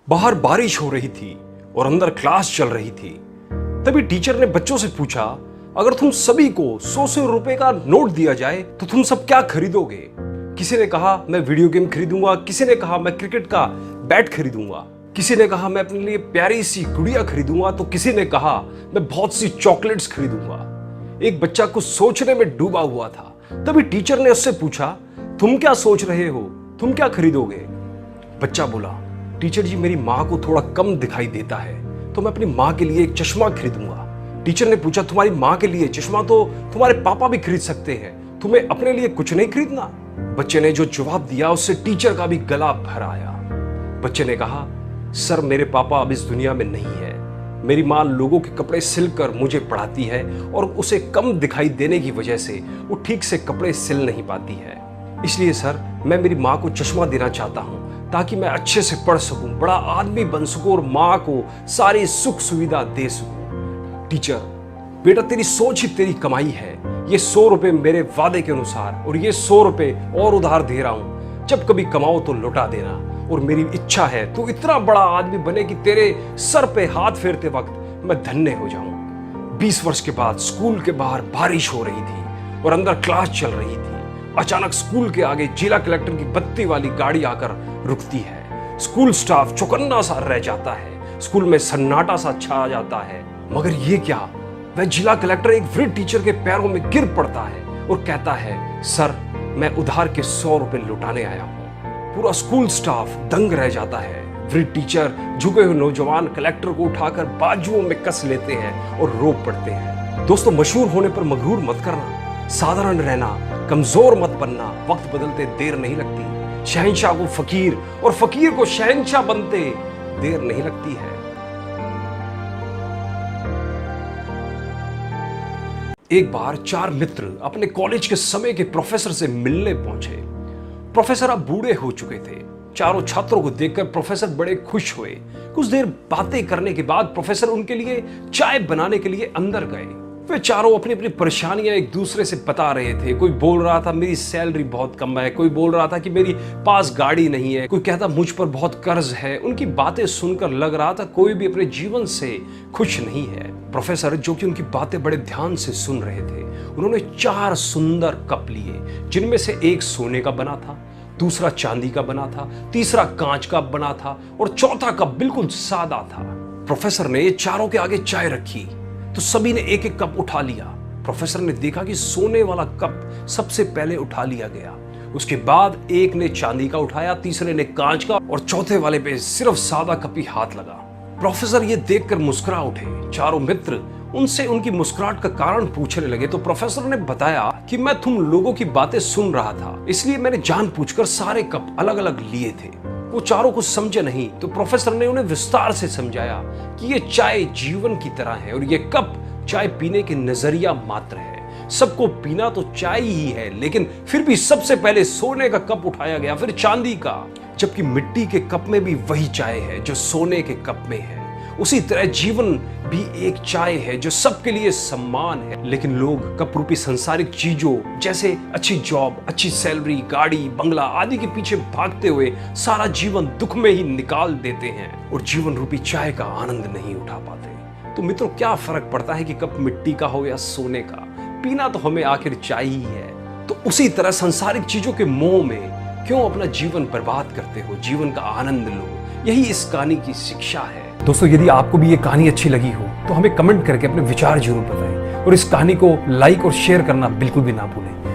बाहर बारिश हो रही थी और अंदर क्लास चल रही थी। तभी टीचर ने बच्चों से पूछा, अगर तुम सभी को 100 रुपए का नोट दिया जाए तो तुम सब क्या खरीदोगे? किसी ने कहा मैं वीडियो गेम खरीदूंगा, किसी ने कहा मैं क्रिकेट का बैट खरीदूंगा, किसी ने कहा मैं अपने लिए प्यारी सी गुड़िया खरीदूंगा, तो किसी ने कहा मैं बहुत सी चॉकलेट्स खरीदूंगा। एक बच्चा कुछ सोचने में डूबा हुआ था। तभी टीचर ने उससे पूछा, तुम क्या सोच रहे हो, तुम क्या खरीदोगे? बच्चा बोला, टीचर जी मेरी माँ को थोड़ा कम दिखाई देता है तो मैं अपनी माँ के लिए एक चश्मा खरीदूंगा। टीचर ने पूछा, तुम्हारी माँ के लिए चश्मा तो तुम्हारे पापा भी खरीद सकते हैं, तुम्हें अपने लिए कुछ नहीं खरीदना? बच्चे ने जो जवाब दिया उससे टीचर का भी गला भर आया। बच्चे ने कहा, सर मेरे पापा अब इस दुनिया में नहीं है, मेरी माँ लोगों के कपड़े सिलकर मुझे पढ़ाती है और उसे कम दिखाई देने की वजह से वो ठीक से कपड़े सिल नहीं पाती है। इसलिए सर मैं मेरी माँ को चश्मा देना चाहता हूँ ताकि मैं अच्छे से पढ़ सकूं, बड़ा आदमी बन सकूं और माँ को सारी सुख सुविधा दे सकूं। टीचर, बेटा तेरी सोच ही तेरी कमाई है। ये 100 रुपए मेरे वादे के अनुसार और ये 100 रुपए और उधार दे रहा हूं, जब कभी कमाओ तो लौटा देना। और मेरी इच्छा है तू इतना बड़ा आदमी बने कि तेरे सर पे हाथ फेरते वक्त मैं धन्य हो जाऊं। 20 वर्ष के बाद स्कूल के बाहर बारिश हो रही थी और अंदर क्लास चल रही थी। अचानक स्कूल के आगे जिला कलेक्टर की बत्ती वाली गाड़ी आकर रुकती है। स्कूल स्टाफ चौकन्ना सा रह जाता है, स्कूल में सन्नाटा सा छा जाता है। मगर ये क्या, वह जिला कलेक्टर एक वृद्ध टीचर के पैरों में गिर पड़ता है और कहता है, सर मैं उधार के 100 रुपए लौटाने आया हूं। पूरा स्कूल स्टाफ दंग रह जाता है। वृद्ध टीचर झुके हुए नौजवान कलेक्टर को उठाकर बाजुओं में कस लेते हैं और रो पड़ते हैं। दोस्तों, मशहूर होने पर मगरूर मत करना, साधारण रहना, कमजोर मत बनना। वक्त बदलते देर नहीं लगती। शहंशाह को फकीर और फकीर को शहंशाह बनते देर नहीं लगती है। एक बार 4 मित्र अपने कॉलेज के समय के प्रोफेसर से मिलने पहुंचे। प्रोफेसर अब बूढ़े हो चुके थे। चारों छात्रों को देखकर प्रोफेसर बड़े खुश हुए। कुछ देर बातें करने के बाद प्रोफेसर उनके लिए चाय बनाने के लिए अंदर गए। वे चारों अपनी अपनी परेशानियां एक दूसरे से बता रहे थे। कोई बोल रहा था मेरी सैलरी बहुत कम है, कोई बोल रहा था कि मेरी पास गाड़ी नहीं है, कोई कहता मुझ पर बहुत कर्ज है। उनकी बातें सुनकर लग रहा था कोई भी अपने जीवन से खुश नहीं है। प्रोफेसर, जो कि उनकी बातें बड़े ध्यान से सुन रहे थे, उन्होंने 4 सुंदर कप लिए, जिनमें से एक सोने का बना था, दूसरा चांदी का बना था, तीसरा कांच का बना था और चौथा कप बिल्कुल सादा था। प्रोफेसर ने चारों के आगे चाय रखी तो सभी ने एक एक कप उठा लिया। प्रोफेसर ने देखा कि सोने वाला कप सबसे पहले उठा लिया गया। उसके बाद एक ने चांदी का उठाया, तीसरे ने कांच का और चौथे वाले पे सिर्फ सादा कप ही हाथ लगा। प्रोफेसर ये देखकर मुस्कुरा उठे। चारों मित्र उनसे उनकी मुस्कुराहट का कारण पूछने लगे तो प्रोफेसर ने बताया कि मैं तुम लोगों की बातें सुन रहा था, इसलिए मैंने जानबूझकर सारे कप अलग अलग लिए थे। वो चारों कुछ समझे नहीं तो प्रोफेसर ने उन्हें विस्तार से समझाया कि ये चाय जीवन की तरह है और ये कप चाय पीने के नजरिया मात्र है। सबको पीना तो चाय ही है, लेकिन फिर भी सबसे पहले सोने का कप उठाया गया, फिर चांदी का, जबकि मिट्टी के कप में भी वही चाय है जो सोने के कप में है। उसी तरह जीवन भी एक चाय है जो सबके लिए सम्मान है। लेकिन लोग कप रूपी सांसारिक चीजों जैसे अच्छी जॉब, अच्छी सैलरी, गाड़ी, बंगला आदि के पीछे भागते हुए सारा जीवन दुख में ही निकाल देते हैं और जीवन रूपी चाय का आनंद नहीं उठा पाते। तो मित्रों, क्या फर्क पड़ता है कि कप मिट्टी का हो या सोने का, पीना तो हमें आखिर चाय ही है। तो उसी तरह सांसारिक चीजों के मोह में क्यों अपना जीवन बर्बाद करते हो? जीवन का आनंद लो, यही इस कहानी की शिक्षा है। दोस्तों, यदि आपको भी ये कहानी अच्छी लगी हो तो हमें कमेंट करके अपने विचार जरूर बताएं और इस कहानी को लाइक और शेयर करना बिल्कुल भी ना भूलें।